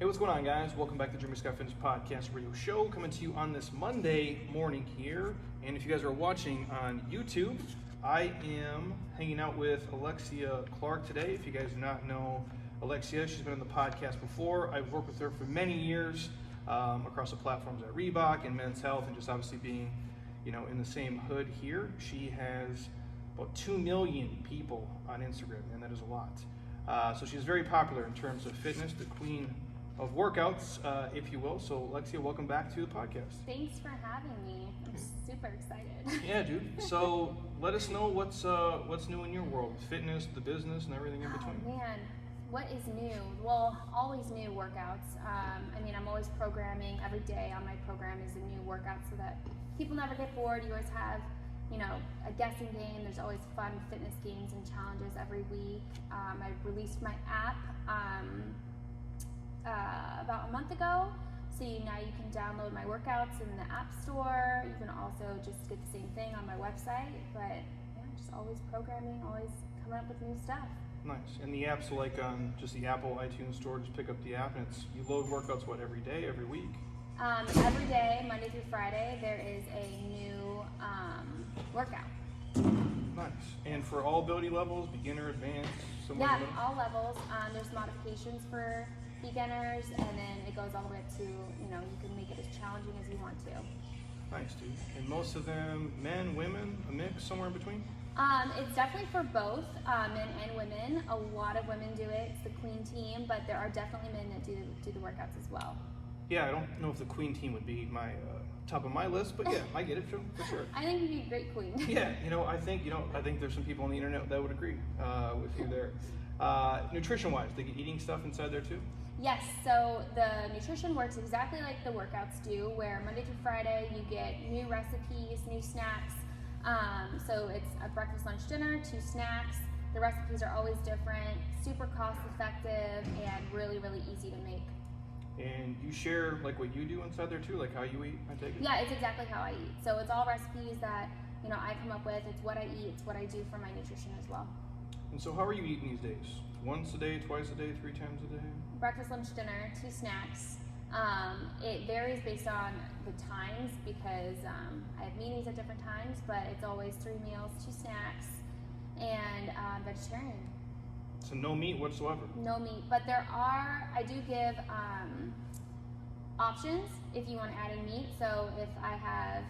Hey, what's going on, guys? Welcome back to Jimmy Scott Fitness Podcast Radio Show, coming to you on this Monday morning here. And if you guys are watching on YouTube, I am hanging out with Alexia Clark today. If you guys do not know Alexia, she's been on the podcast before. I've worked with her for many years across the platforms at Reebok and Men's Health, and just obviously being, in the same hood here. She has about 2 million people on Instagram, and that is a lot. So she's very popular in terms of fitness, the queen of workouts, if you will. So Alexia, welcome back to the podcast. Thanks for having me. I'm super excited. Yeah, dude. So let us know what's new in your world, fitness, the business, and everything in between. Oh man, what is new? Well, always new workouts. I'm always programming. Every day on my program is a new workout so that people never get bored. You always have, a guessing game. There's always fun fitness games and challenges every week. I released my app about a month ago. So now you can download my workouts in the App Store. You can also just get the same thing on my website. But yeah, just always programming, always coming up with new stuff. Nice. And the app's like on just the Apple iTunes Store. Just pick up the app, and you load workouts every day, every week? Every day, Monday through Friday, there is a new workout. Nice. And for all ability levels, beginner, advanced, Yeah, all levels. There's modifications for beginners, and then it goes all the way up to, you can make it as challenging as you want to. Nice, dude. And most of them, men, women, a mix, somewhere in between? It's definitely for both men and women. A lot of women do it. It's the queen team, but there are definitely men that do the workouts as well. Yeah, I don't know if the queen team would be my top of my list, but yeah, I get it for sure. I think you'd be a great queen. Yeah, I think there's some people on the internet that would agree with you there. Nutrition-wise, they get eating stuff inside there too? Yes, so the nutrition works exactly like the workouts do, where Monday through Friday you get new recipes, new snacks. So it's a breakfast, lunch, dinner, 2 snacks. The recipes are always different, super cost effective, and really, really easy to make. And you share like what you do inside there too, like how you eat, I take it? Yeah, it's exactly how I eat. So it's all recipes that, I come up with. It's what I eat, it's what I do for my nutrition as well. And so how are you eating these days? Once a day, twice a day, 3 times a day? Breakfast, lunch, dinner, 2 snacks. It varies based on the times because I have meetings at different times, but it's always 3 meals, 2 snacks, and vegetarian. So no meat whatsoever? No meat, but I do give options if you want to add in meat. So if I have,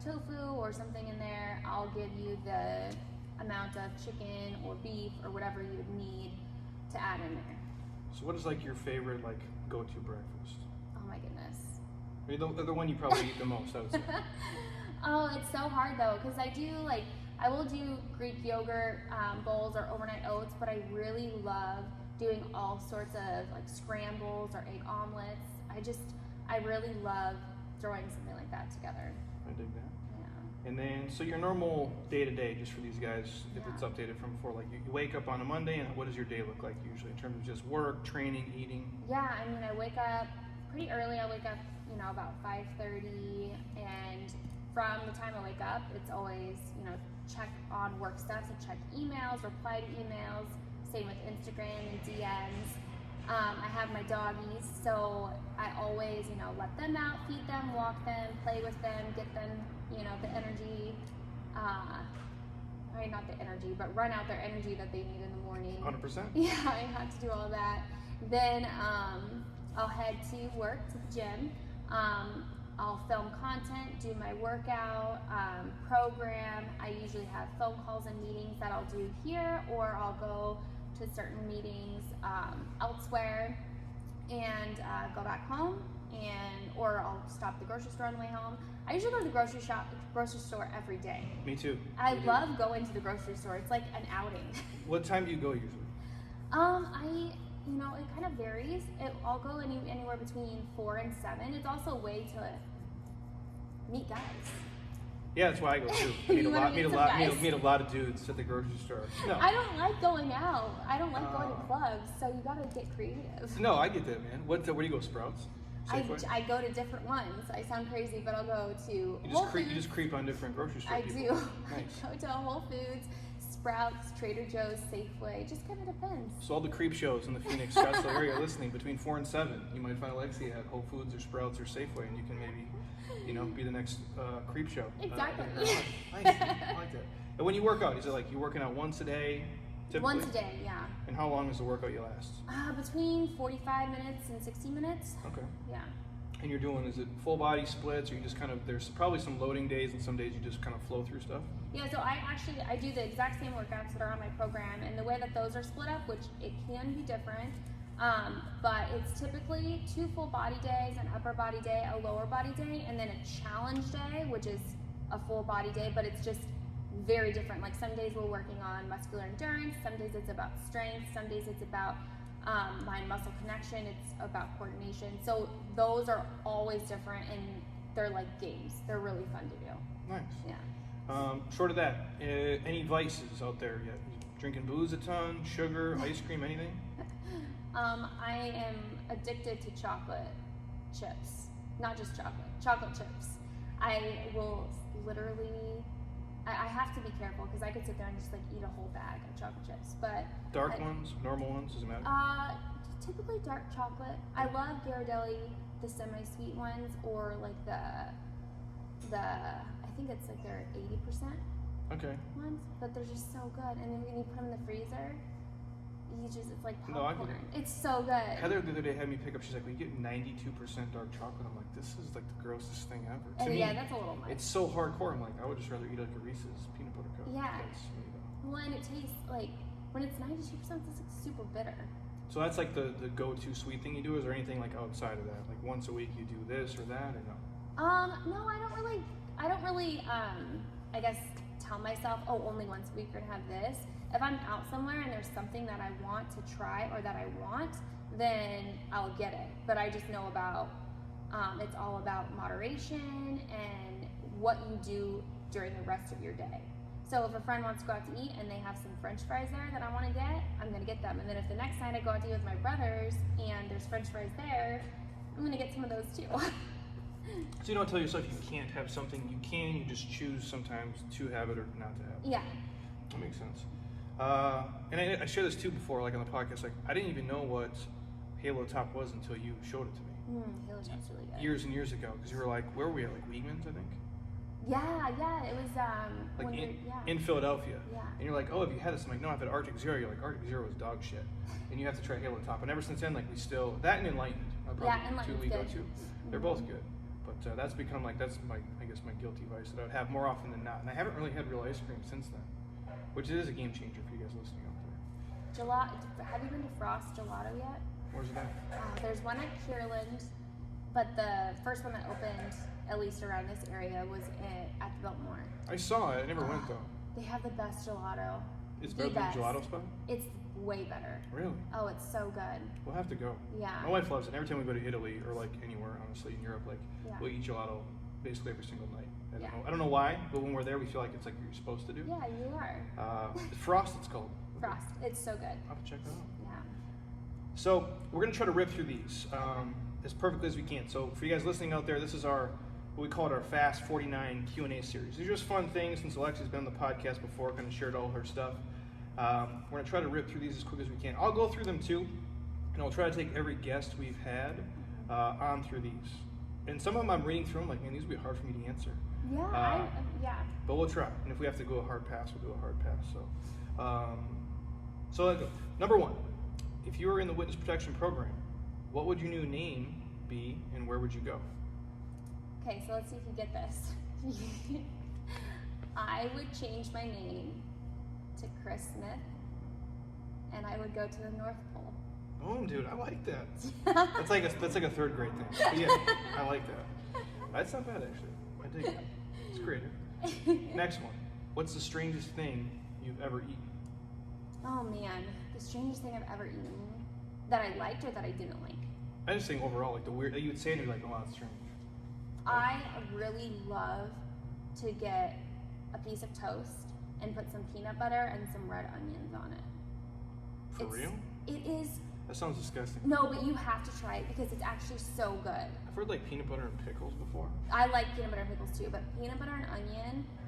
tofu or something in there, I'll give you the amount of chicken or beef or whatever you would need to add in there. So what is like your favorite go-to breakfast? Oh my goodness. I mean, the one you probably eat the most, I would say. Oh, it's so hard though, because I will do Greek yogurt bowls or overnight oats, but I really love doing all sorts of scrambles or egg omelets. I really love throwing something like that together. I dig that. Yeah. And then, so your normal day-to-day, just for these guys, if it's updated from before, you wake up on a Monday, and what does your day look like usually in terms of just work, training, eating? Yeah, I wake up pretty early. I wake up, about 5:30, and from the time I wake up, it's always, check on work stuff, so check emails, reply to emails, same with Instagram and DMs. I have my doggies, so I always, let them out, feed them, walk them, play with them, get them, the energy, not the energy, but run out their energy that they need in the morning. 100%? Yeah, I have to do all that. Then I'll head to work, to the gym. I'll film content, do my workout, program. I usually have phone calls and meetings that I'll do here, or I'll go to certain meetings elsewhere and go back home, or I'll stop at the grocery store on the way home. I usually go to the grocery store every day. Me too. I love going to the grocery store. It's like an outing. What time do you go usually? It kind of varies. I'll go anywhere between 4 and 7. It's also a way to meet guys. Yeah, that's why I go too. Meet a lot of dudes at the grocery store. No. I don't like going out. I don't like going to clubs, so you gotta get creative. No, I get that, man. Where do you go, Sprouts? I go to different ones. I sound crazy, but I'll go to Whole Foods. You just creep on different grocery store I people. do. Nice. I go to Whole Foods, Sprouts, Trader Joe's, Safeway. Just kind of depends. So all the creep shows in the Phoenix, Scottsdale area listening between 4 and 7, you might find Alexia at Whole Foods or Sprouts or Safeway, and you can maybe, be the next creep show. Exactly. Nice. I like that. And when you work out, is it like you're working out once a day? Typically? Once a day, yeah. And how long does the workout you last? Between 45 minutes and 60 minutes. Okay. Yeah. And you're doing, is it full body splits, or you just kind of, there's probably some loading days and some days you just kind of flow through stuff? Yeah, so I do the exact same workouts that are on my program, and the way that those are split up, which it can be different, but it's typically 2 full body days, an upper body day, a lower body day, and then a challenge day, which is a full body day, but it's just very different. Like some days we're working on muscular endurance, some days it's about strength, some days it's about mind muscle connection, it's about coordination. So those are always different, and they're like games. They're really fun to do. Nice. Yeah. Short of that, any vices out there yet? Drinking booze a ton, sugar, ice cream, anything? I am addicted to chocolate chips. Not just chocolate chips. I will literally, I have to be careful because I could sit there and just like eat a whole bag of chocolate chips. But dark ones, normal ones, does it matter? Typically dark chocolate. I love Ghirardelli, the semi-sweet ones, or like the I think it's like they're 80% okay. ones, but they're just so good. And then when you put them in the freezer, it's like popcorn. It's so good. Heather the other day had me pick up, she's like, we get 92% dark chocolate. I'm like, this is like the grossest thing ever. To me, yeah, that's a little much. It's so hardcore. I'm like, I would just rather eat like a Reese's peanut butter cup. Yeah. Well, and it tastes like, when it's 92%, it's like super bitter. So that's like the go-to sweet thing you do? Is there anything like outside of that? Like once a week you do this or that, or no? No, I don't really, I guess, tell myself, oh, only once a week we're gonna have this. If I'm out somewhere and there's something that I want to try or that I want, then I'll get it. But I just know about, it's all about moderation and what you do during the rest of your day. So if a friend wants to go out to eat and they have some French fries there that I want to get, I'm going to get them. And then if the next night I go out to eat with my brothers and there's French fries there, I'm going to get some of those too. So you don't tell yourself you can't have something. You can, you just choose sometimes to have it or not to have it. Yeah. That makes sense. And I shared this too before, like on the podcast, like I didn't even know what Halo Top was until you showed it to me. Halo Top's really good. Years and years ago, because you were like, where were we at? Like Wegmans, I think? Yeah, it was, like in Philadelphia. Yeah. And you're like, oh, have you had this? I'm like, no, I've had Arctic Zero. You're like, Arctic Zero was dog shit. And you have to try Halo Top. And ever since then, like we still, that and Enlightened are probably two we go to. They're both good. But that's become like, that's my, I guess my guilty vice that I would have more often than not. And I haven't really had real ice cream since then, which is a game changer for you guys listening out there. Gelato, have you been to Frost Gelato yet? Where's it at? There's one at Kierland, but the first one that opened, at least around this area, was at the Biltmore. I saw it. I never went though. They have the best gelato. It's better than the gelato spot? It's way better. Really? Oh, it's so good. We'll have to go. Yeah. My wife loves it. Every time we go to Italy or like anywhere, honestly, in Europe, like we'll eat gelato basically every single night. I don't know why, but when we're there, we feel like it's like you're supposed to do. Yeah, you are. Frost, it's called. Frost. It's so good. I'll have to check that out. Yeah. So we're gonna try to rip through these as perfectly as we can. So for you guys listening out there, this is our what we call it our Fast 49 Q&A series. These are just fun things since Alexia's been on the podcast before, kind of shared all her stuff. We're gonna try to rip through these as quick as we can. I'll go through them too, and I'll try to take every guest we've had on through these. And some of them I'm reading through them like, man, these would be hard for me to answer. Yeah, But we'll try. And if we have to go a hard pass, we'll do a hard pass. So let's go. Number one, if you were in the witness protection program, what would your new name be and where would you go? Okay, so let's see if you get this. I would change my name to Chris Smith, and I would go to the North Pole. Oh, dude, I like that. That's like a third grade thing. But yeah, I like that. That's not bad actually. I dig it. It's creative. Next one. What's the strangest thing you've ever eaten? Oh man, the strangest thing I've ever eaten that I liked or that I didn't like. I just think overall, like the weird that you would say and you're like, oh, that's strange. I really love to get a piece of toast and put some peanut butter and some red onions on it. For real? It is. That sounds disgusting. No, but you have to try it because it's actually so good. I've heard like peanut butter and pickles before. I like peanut butter and pickles too, but peanut butter and onion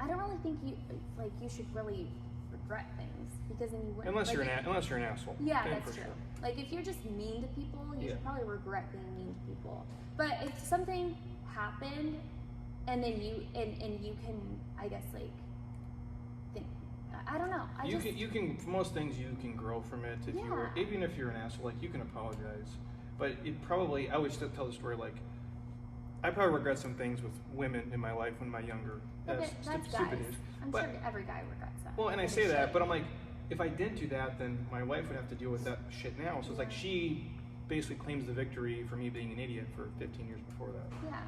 I don't really think you should really regret things because then you wouldn't. Unless you're an asshole. Yeah, then that's for true. Sure. Like if you're just mean to people, you Yeah. should probably regret being mean to people. But if something happened and then you can, I guess, like think, I don't know. You can for most things you can grow from it. If even if you're an asshole, like you can apologize. But I always still tell the story like I probably regret some things with women in my life when I was younger. That's stupid guys. age. I'm sure every guy regrets that. Well, and I say that, but I'm like, if I didn't do that, then my wife would have to deal with that shit now. So it's like she basically claims the victory for me being an idiot for 15 years before that. Yeah.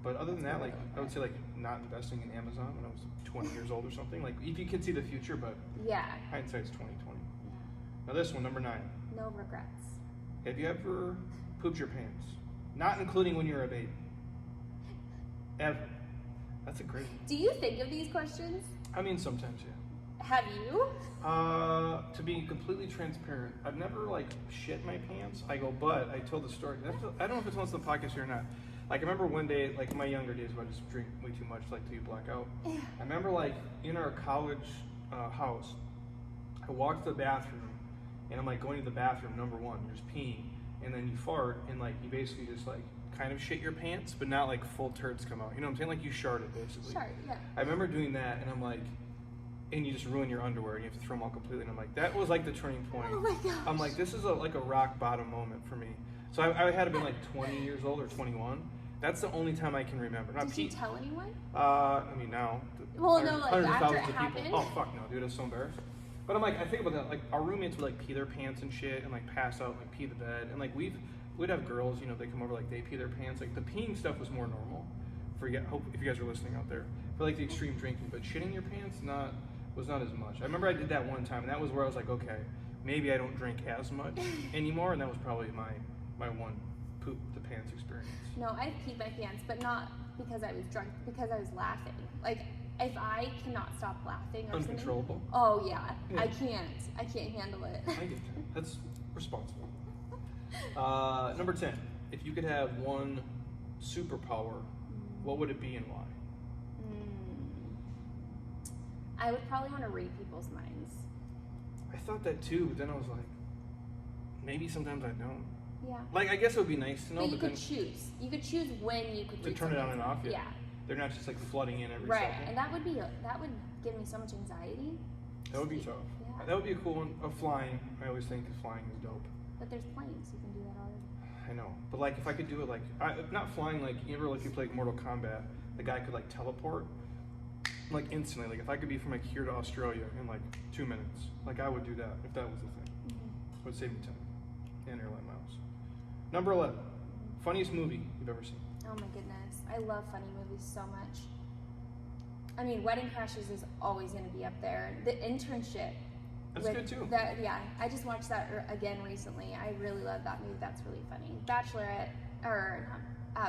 But other than that, like I would say like not investing in Amazon when I was 20 years old or something. Like if you can see the future, but hindsight's 20/20. Yeah. Now this one, number 9. No regrets. Have you ever pooped your pants? Not including when you were a baby. Ever. That's a great one. Do you think of these questions? I mean, sometimes, yeah. Have you? To be completely transparent, I've never like shit my pants. But I told the story. I don't know if it's on the podcast here or not. Like I remember one day, like in my younger days, when I just drink way too much, like till you black out. I remember like in our college house, I walked to the bathroom, and I'm like going to the bathroom. Number 1, you're just peeing, and then you fart, and like you basically just like kind of shit your pants, but not like full turds come out. You know what I'm saying? Like you sharted basically. Shart, yeah. I remember doing that, and I'm like, and you just ruin your underwear, and you have to throw them all completely. And I'm like, that was like the turning point. Oh my gosh. I'm like, this is like a rock bottom moment for me. So I had to been like 20 years old or 21. That's the only time I can remember. Did you tell anyone? I mean now. Well, no, like hundreds of after thousands it of happened. people. Oh fuck no, dude, I was so embarrassed. But I'm like, I think about that. Like our roommates would like pee their pants and shit, and like pass out, and, like pee the bed, and like we'd have girls, you know, they come over like they pee their pants. Like the peeing stuff was more normal. Hope if you guys are listening out there, for like the extreme drinking, but shitting your pants was not as much. I remember I did that one time, and that was where I was like, okay, maybe I don't drink as much anymore, and that was probably my one poop the pants experience. No, I peed my pants, but not because I was drunk, because I was laughing. Like if I cannot stop laughing or Uncontrollable? something. Oh yeah. I can't handle it. I get that. That's responsible. Number 10. If you could have one superpower, what would it be and why? I would probably want to read people's minds. I thought that too, but then I was like, maybe sometimes I don't. Yeah. Like, I guess it would be nice to know, but you could choose. You could choose when you could to read turn it on and off. Yeah. They're not just like flooding in every right, second. and that would give me so much anxiety. That would be tough. Yeah. That would be a cool one. Of flying, I always think flying is dope. But there's planes, you can do that already. I know, but like if I could do it, like not flying, like you ever like you play like Mortal Kombat, the guy could like teleport, like instantly. Like if I could be from like here to Australia in like 2 minutes, like I would do that if that was the thing. It would save me time and airline miles. Number 11, funniest movie you've ever seen. Oh my goodness, I love funny movies so much. I mean, Wedding Crashers is always going to be up there. The Internship. That's good too. I just watched that again recently. I really love that movie. That's really funny. Bachelorette, or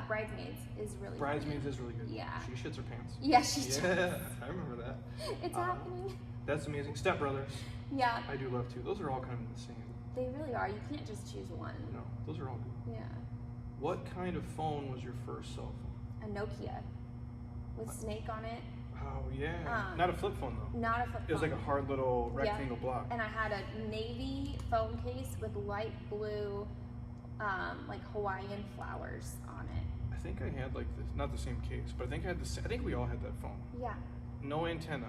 Bridesmaids is really Bridesmaids funny. is really good. Yeah. She shits her pants. Yeah, she does. Yeah, I remember that. It's happening. That's amazing. Step Brothers. Yeah. I do love too. Those are all kind of the same. They really are. You can't just choose one. No, those are all good. Yeah. What kind of phone was your first cell phone? A Nokia with Snake on it. Oh yeah. Not a flip phone though. Not a flip phone. It was like a hard little rectangle block. And I had a navy phone case with light blue, like Hawaiian flowers on it. I think I had like this, not the same case, but I think I had this. I think we all had that phone. Yeah. No antenna.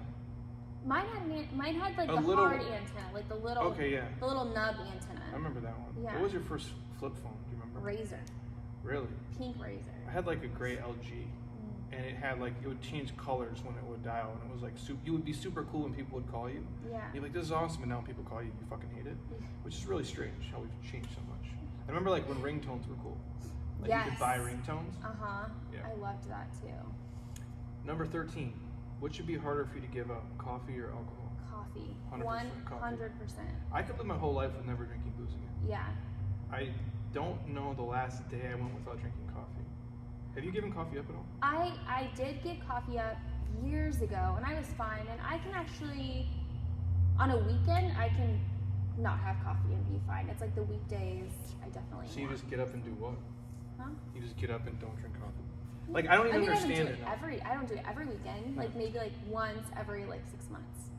Mine had like the little, hard antenna, like the little. Okay, yeah. The little nub antenna. I remember that one. Yeah. What was your first flip phone? Do you remember? Razor. Really? Pink Razor. I had like a gray LG. And it had like, it would change colors when it would dial, and it was like, you would be super cool when people would call you. Yeah. You're like, this is awesome, and now when people call you, you fucking hate it. Which is really strange how we've changed so much. I remember like when ringtones were cool. Like yes. you could buy ringtones. Uh-huh. Yeah. I loved that too. Number 13. What should be harder for you to give up, coffee or alcohol? Coffee. 100% coffee. 100%. I could live my whole life with never drinking booze again. Yeah. I don't know the last day I went without drinking coffee. Have you given coffee up at all? I did give coffee up years ago, and I was fine. And I can actually, on a weekend, I can not have coffee and be fine. It's like the weekdays, I definitely. So you just get up and do what? Huh? You just get up and don't drink coffee? Like, I don't even I mean, understand it. I don't do it every weekend. Like maybe like once every like 6 months.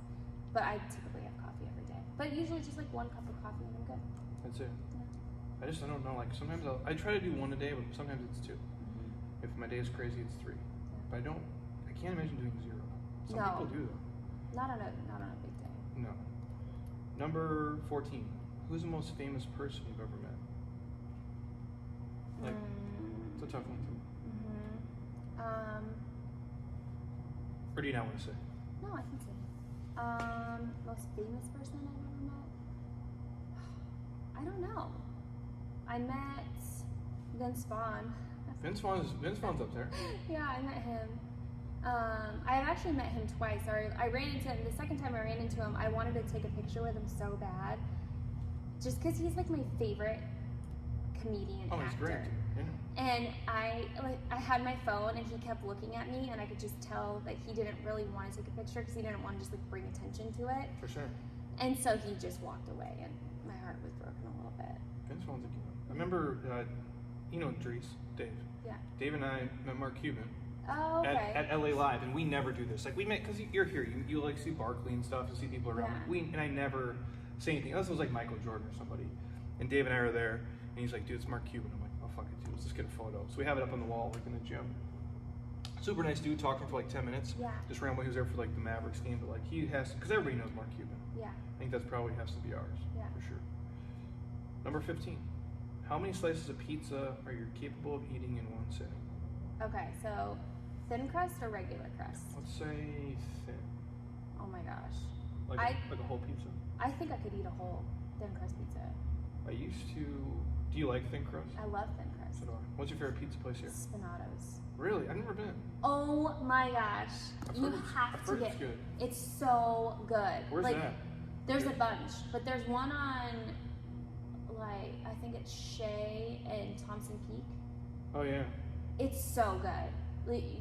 But I typically have coffee every day. But usually just like 1 cup of coffee and I'm good. That's it. Yeah. I don't know. Like sometimes I try to do 1 a day, but sometimes it's 2. If my day is crazy, it's 3. But I can't imagine doing 0. Some people do though. Not on a big day. No. Number 14. Who's the most famous person you've ever met? Like, it's a tough one too. Or do you not want to say? No, I can say. Most famous person I've ever met? I don't know. I met Vince Vaughn. Vince Vaughn's up there. Yeah, I met him. I have actually met him twice. I ran into him. The second time I ran into him, I wanted to take a picture with him so bad. Just because he's like my favorite comedian actor. He's great. Yeah. And I had my phone and he kept looking at me and I could just tell that he didn't really want to take a picture because he didn't want to just like bring attention to it. For sure. And so he just walked away and my heart was broken a little bit. Vince Vaughn's a good one. I remember, Dries, Dave. Yeah. Dave and I met Mark Cuban. Oh, okay. At LA Live, and we never do this. Like we met because you're here. You like see Barkley and stuff. You see people around. Yeah. And I never say anything. Unless it was like Michael Jordan or somebody. And Dave and I are there, and he's like, "Dude, it's Mark Cuban." I'm like, "Oh fuck it, dude. Let's just get a photo." So we have it up on the wall, like in the gym. Super nice dude, talking for like 10 minutes. Yeah. Just randomly, he was there for like the Mavericks game, but like he has because everybody knows Mark Cuban. Yeah. I think that's probably has to be ours. Yeah. For sure. Number 15. How many slices of pizza are you capable of eating in one sitting? Okay, so thin crust or regular crust? Let's say thin. Oh my gosh. Like a whole pizza. I think I could eat a whole thin crust pizza. I used to. Do you like thin crust? I love thin crust. So do I. What's your favorite pizza place here? Spinato's. Really? I've never been. Oh my gosh. You have I've to heard get it's good. It's so good. Where's that? There's a bunch, but there's one on I think it's Shea and Thompson Peak. Oh yeah. It's so good.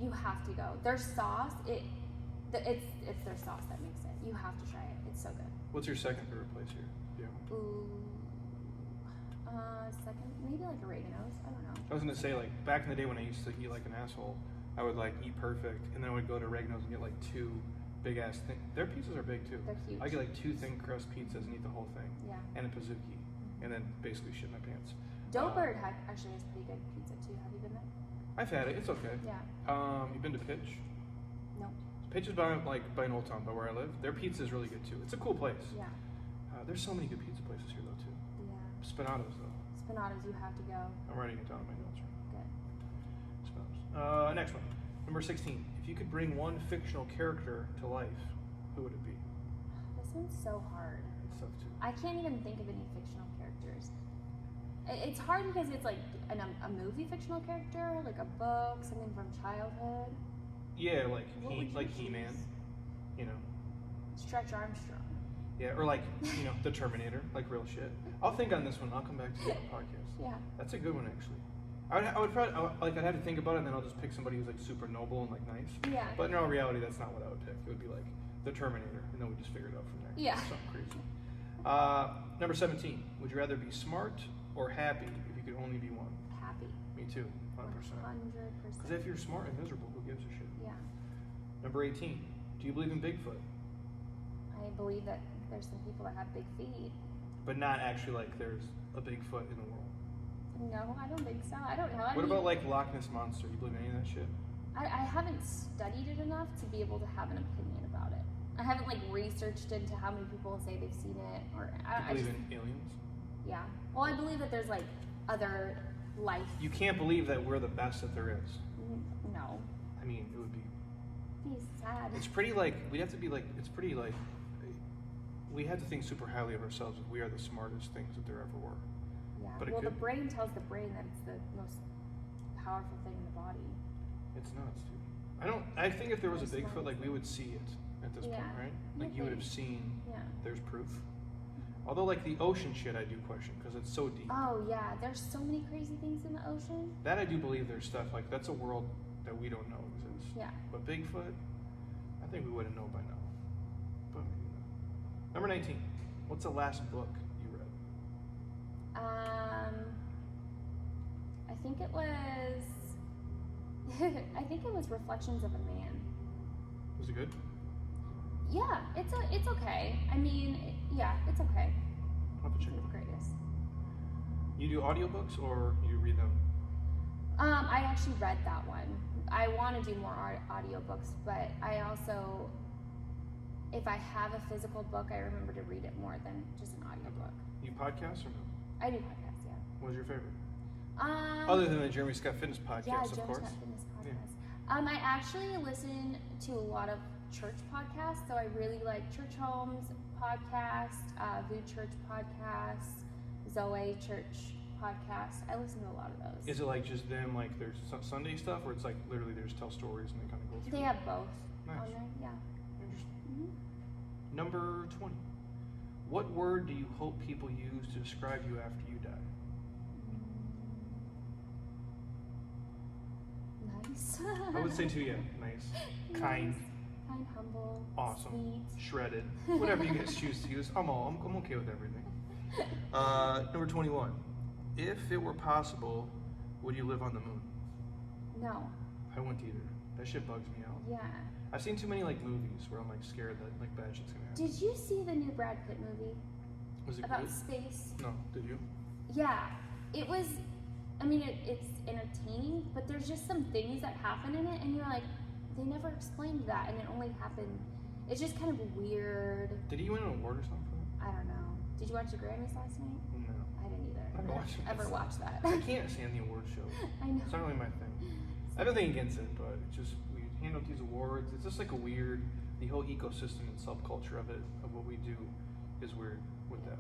You have to go. Their sauce, it's their sauce that makes it. You have to try it. It's so good. What's your second favorite place here? Yeah. Ooh. Second, maybe like oregano's. I don't know. I was gonna say like back in the day when I used to eat like an asshole, I would like eat perfect, and then I would go to Oregano's and get like 2 big ass thing. Their pizzas are big too. They're huge. I get like 2 thin crust pizzas and eat the whole thing. Yeah. And a pizookie, and then basically shit my pants. Doughbird actually has pretty good pizza too. Have you been there? I've had it. It's okay. Yeah. You been to Pitch? No. Pitch is by an Old Town, by where I live. Their pizza is really good too. It's a cool place. Yeah. There's so many good pizza places here though too. Yeah. Spinato's though. Spinato's, you have to go. I'm writing it down in my notes. Good. Spinato's. Next one. Number 16. If you could bring one fictional character to life, who would it be? This one's so hard. It's tough too. I can't even think of any fictional characters. It's hard because it's like a movie fictional character, like a book, something from childhood. Yeah, like What would you He-Man. choose? You know. Stretch Armstrong. Yeah, or like the Terminator, like real shit. I'll think on this one. I'll come back to you on the podcast. Yeah. That's a good one actually. I would probably I'd have to think about it, and then I'll just pick somebody who's like super noble and like nice. Yeah. But in all reality, that's not what I would pick. It would be like the Terminator, and then we just figure it out from there. Yeah. Something crazy. Number 17. Would you rather be smart or happy if you could only be one? Happy. Me too. 100%. 100%. Because if you're smart and miserable, who gives a shit? Yeah. Number 18. Do you believe in Bigfoot? I believe that there's some people that have big feet. But not actually like there's a Bigfoot in the world. No, I don't think so. I don't know. What about like Loch Ness Monster? You believe in any of that shit? I haven't studied it enough to be able to have an opinion about it. I haven't like researched into how many people say they've seen it, or Do you believe in aliens? Yeah. Well, I believe that there's like other life. You can't believe that we're the best that there is. No. I mean, it would be. Be sad. It's pretty like we'd have to be like. It's pretty like. We have to think super highly of ourselves if we are the smartest things that there ever were. Yeah. But it Well, the could- brain tells the brain that it's the most powerful thing in the body. It's nuts, dude. I think if there was a Very Bigfoot, smart. like we would see it at this Yeah. point, right? You Like you would have think. seen. Yeah. There's proof. Although like the ocean shit, I do question because it's so deep. Oh yeah, there's so many crazy things in the ocean. That I do believe there's stuff like that's a world that we don't know exists. Yeah. But Bigfoot, I think we wouldn't know by now. But maybe not. Number 19. What's the last book you read? I think it was I think it was Reflections of a Man. Was it good? Yeah, it's okay. I mean, yeah, it's okay. I'll have to check It's it the out. greatest. You do audiobooks or you read them? I actually read that one. I want to do more audiobooks, but I also, if I have a physical book, I remember to read it more than just an audiobook. You podcast or no? I do podcasts, yeah. What was your favorite? Other than the Jeremy Scott Fitness podcast, yeah, of course. Scott Fitness Yeah. podcast. I actually listen to a lot of church podcasts, so I really like Church Homes podcast, Vood Church podcast, Zoe Church podcast. I listen to a lot of those. Is it like just them, like there's Sunday stuff, or it's like literally they just tell stories and they kind of go through? They have both Nice. on there, yeah. Interesting. Mm-hmm. Number 20. What word do you hope people use to describe you after you die? Nice. I would say 2, yeah. Nice. Kind. Kind, humble. Awesome. Sweet. Shredded. Whatever you guys choose to use. I'm okay with everything. Number 21. If it were possible, would you live on the moon? No. I wouldn't either. That shit bugs me out. Yeah. I've seen too many like movies where I'm like scared that like bad shit's gonna happen. Did you see the new Brad Pitt movie Was it about good? space? No, did you? Yeah. It was, I mean, it's entertaining, but there's just some things that happen in it, and you're like, they never explained that, and it only happened. It's just kind of weird. Did he win an award or something for that? I don't know. Did you watch the Grammys last night? No. I didn't either. I don't watch it. Ever watch that? I can't stand the award shows. I know. It's not really my thing. I have nothing against it, but it's just we hand out these awards. It's just like a weird, the whole ecosystem and subculture of it, of what we do, is weird with that.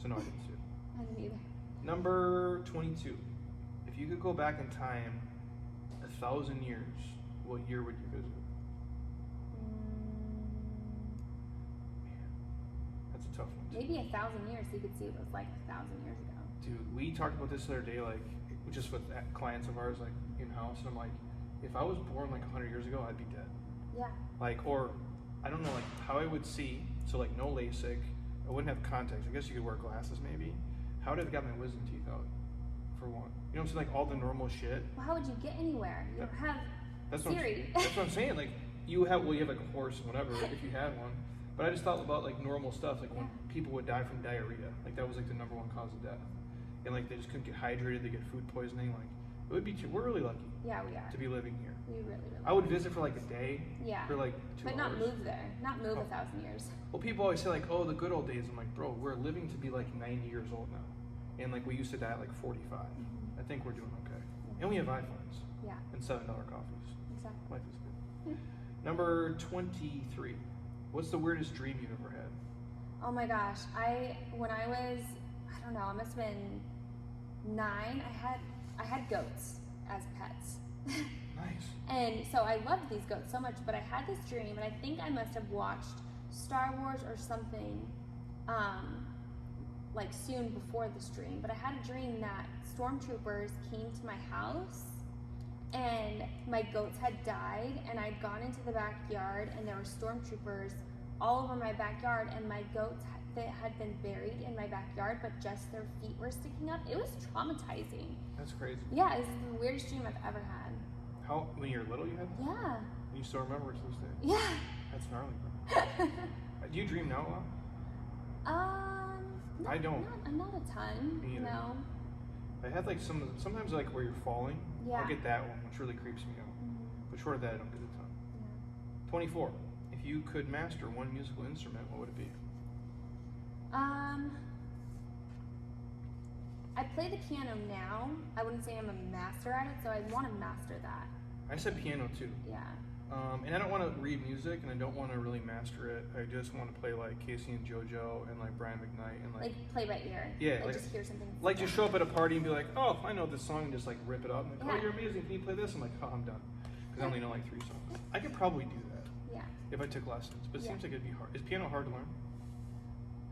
So no, I didn't see it. I didn't either. Number 22. If you could go back in time 1,000 years, what year would you visit? Man, that's a tough one. Maybe 1,000 years, so you could see what it was like 1,000 years ago. Dude, we talked about this the other day, like, just with clients of ours, like, in-house, and I'm like, if I was born, like, 100 years ago, I'd be dead. Yeah. Like, or, I don't know, like, how I would see, so, like, no LASIK, I wouldn't have contacts, I guess you could wear glasses, maybe. How would I have got my wisdom teeth out, for one? You know what I'm saying, like, all the normal shit. Well, how would you get anywhere? You don't have That's Siri. That's what I'm saying, like, you have like a horse and whatever, if you had one. But I just thought about, like, normal stuff, like, when people would die from diarrhea, like, that was, like, the number one cause of death. And, like, they just couldn't get hydrated, they get food poisoning, like, it would be we're really lucky Yeah, we are. to be living here. We really, really I would visit for, like, a day, Yeah. for, like, 2 But hours. not move there. Not move Oh. 1,000 years. Well, people always say, like, oh, the good old days. I'm like, bro, we're living to be, like, 90 years old now. And, like, we used to die at, like, 45. I think we're doing okay. And we have iPhones Yeah, and $7 coffees. exactly. Life is good. Number 23. What's the weirdest dream you've ever had? Oh my gosh. When I was, I don't know, I must have been 9, I had goats as pets. Nice. And so I loved these goats so much, but I had this dream, and I think I must have watched Star Wars or something, like soon before this dream. But I had a dream that stormtroopers came to my house, and my goats had died, and I'd gone into the backyard, and there were stormtroopers all over my backyard, and my goats that had been buried in my backyard, but just their feet were sticking up. It was traumatizing. That's crazy. Yeah, it was the weirdest dream I've ever had. When you were little, you had that? Yeah. You still remember to this day? Yeah. That's gnarly, bro. Do you dream now a lot? I don't. Not a ton. Me either. No. I had like sometimes like where you're falling. Yeah. I'll get that one, which really creeps me out. But short of that, I don't get a ton. Yeah. 24. If you could master one musical instrument, what would it be? I play the piano now. I wouldn't say I'm a master at it, so I want to master that. I said piano too. Yeah. And I don't want to read music, and I don't want to really master it. I just want to play like Casey and JoJo and like Brian McKnight and Like play by ear. Yeah, Like like- just hear something. like just show up at a party and be like, oh, I know this song, and just like rip it up. I'm like, Yeah. oh, you're amazing. Can you play this? I'm like, oh, I'm done, because I only know like 3 songs. I could probably do that Yeah. if I took lessons, but it Yeah. seems like it'd be hard. Is piano hard to learn?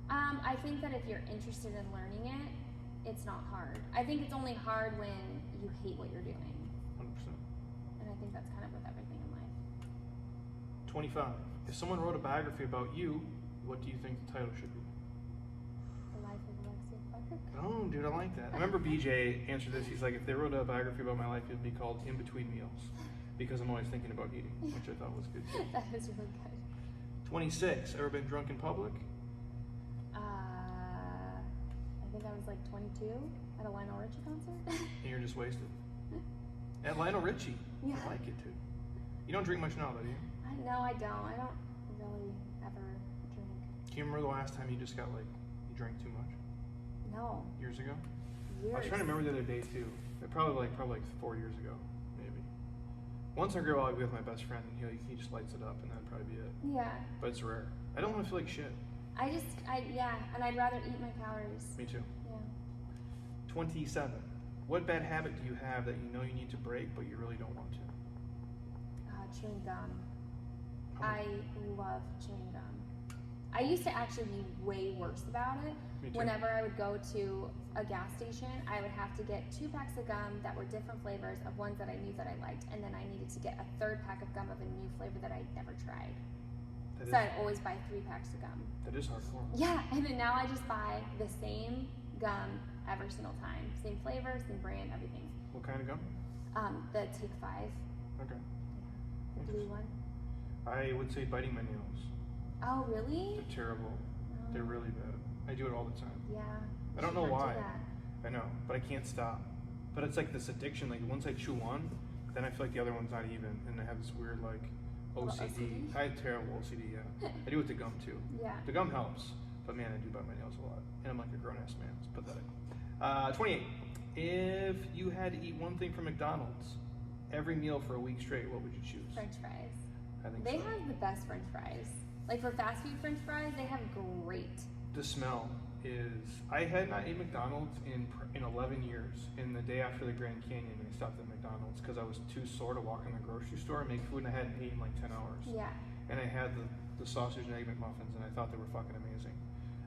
I think that if you're interested in learning it, it's not hard. I think it's only hard when you hate what you're doing. 100%. And I think that's kind of with everything in life. 25. If someone wrote a biography about you, what do you think the title should be? The life of Alexia Clark. Oh, dude, I like that. I remember BJ answered this. He's like, if they wrote a biography about my life, it'd be called In Between Meals, because I'm always thinking about eating, which I thought was good too. That is really good. 26. Ever been drunk in public? I think I was like 22 at a Lionel Richie concert. And you're just wasted. At Lionel Richie. Yeah. I like it too. You don't drink much now, though, do you? No, I don't. I don't really ever drink. Can you remember the last time you just got like, you drank too much? No. Years ago? Years. I was trying to remember the other day too. Probably like 4 years ago, maybe. Once in a while I'll be with my best friend and he just lights it up and that'd probably be it. Yeah. But it's rare. I don't want to feel like shit. And I'd rather eat my calories. Me too. Yeah. 27. What bad habit do you have that you know you need to break but you really don't want to? Chewing gum. Oh. I love chewing gum. I used to actually be way worse about it. Me too. Whenever I would go to a gas station, I would have to get 2 packs of gum that were different flavors of ones that I knew that I liked, and then I needed to get a 3rd pack of gum of a new flavor that I'd never tried. So I'd always buy 3 packs of gum. That is hardcore. Yeah, and then now I just buy the same gum every single time. Same flavor, same brand, everything. What kind of gum? The Take 5. Okay. The blue one. I would say biting my nails. Oh, really? They're terrible. Oh. They're really bad. I do it all the time. Yeah. I don't know Should not why. do that. I know, but I can't stop. But it's like this addiction. Like once I chew one, then I feel like the other one's not even, and I have this weird like Little OCD. OCD? I have terrible OCD. Yeah, I do with the gum too. Yeah. The gum helps, but man, I do bite my nails a lot, and I'm like a grown ass man. It's pathetic. 28. If you had to eat one thing from McDonald's every meal for a week straight, what would you choose? French fries. I think They so. have the best French fries. Like for fast food French fries, they have great. The smell is. I had not ate McDonald's in 11 years. And the day after the Grand Canyon, I stopped at McDonald's because I was too sore to walk in the grocery store and make food, and I hadn't eaten in like 10 hours. Yeah. And I had the sausage and egg McMuffins, and I thought they were fucking amazing.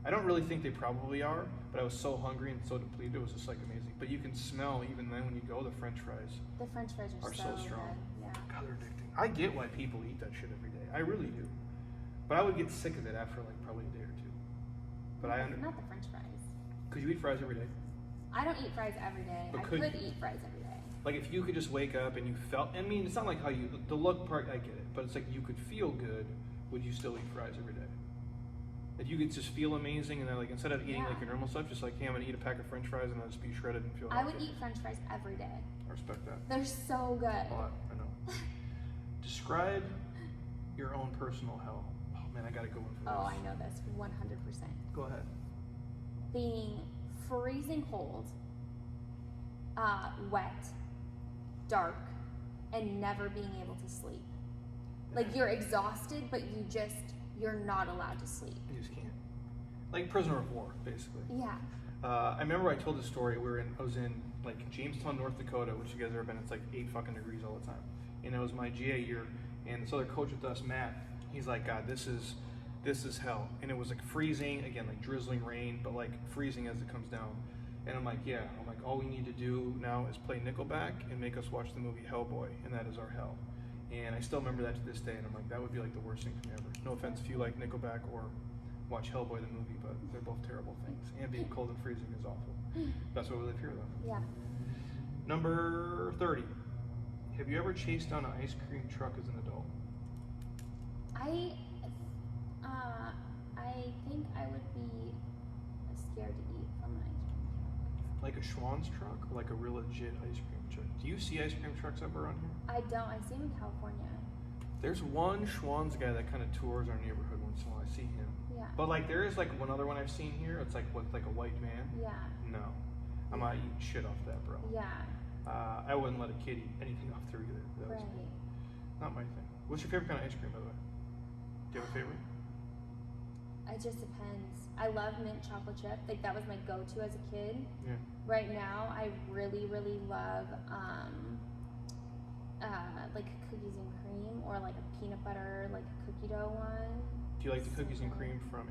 I don't really think they probably are, but I was so hungry and so depleted, it was just like amazing. But you can smell even then when you go the French fries. The French fries are so strong. Good. Yeah. God, they're addicting. I get why people eat that shit every day. I really do. But I would get sick of it after like probably a day or two. But Not the French fries. Could you eat fries every day? I don't eat fries every day. But I could- could eat fries every day. Like if you could just wake up and you felt, I mean, it's not like how you, the look part, I get it, but it's like you could feel good, would you still eat fries every day? If you could just feel amazing and then like instead of eating like Yeah. your normal stuff, just like, hey, I'm gonna eat a pack of French fries and I'll just be shredded and feel I would healthy. eat French fries every day. I respect that. They're so good. A lot, I know. Describe your own personal hell. Oh man, I gotta go in for this. Oh, I know this 100%. Go ahead. Being freezing cold, wet, dark, and never being able to sleep. Like you're exhausted, but you're not allowed to sleep. You just can't. Like prisoner of war, basically. Yeah. I remember I told this story. I was in like Jamestown, North Dakota, which you guys ever been. It's like 8 fucking degrees all the time. And it was my GA year, and this other coach with us, Matt, he's like, God, this is hell. And it was like freezing, again, like drizzling rain, but like freezing as it comes down. And I'm like, yeah. I'm like, all we need to do now is play Nickelback and make us watch the movie Hellboy, and that is our hell. And I still remember that to this day, and I'm like, that would be like the worst thing for me ever. No offense if you like Nickelback or watch Hellboy the movie, but they're both terrible things. And being cold and freezing is awful. That's why we live here, though. Yeah. Number 30. Have you ever chased down an ice cream truck as an adult? I think I would be scared to eat from an ice cream truck. Like a Schwann's truck or like a real legit ice cream truck? Do you see ice cream trucks ever around here? I don't. I see them in California. There's one Schwann's guy that kind of tours our neighborhood once in a while. I see him. Yeah. But like there is like one other one I've seen here. It's like with like a white van. Yeah. No. I'm not eating shit off that, bro. Yeah. I wouldn't let a kid eat anything off there either. That was Right. not my thing. What's your favorite kind of ice cream, by the way? Do you have a favorite? It just depends. I love mint chocolate chip. Like that was my go-to as a kid. Yeah. Right now, I really, really love like cookies and cream or like a peanut butter like cookie dough one. Do you like the cookies and cream from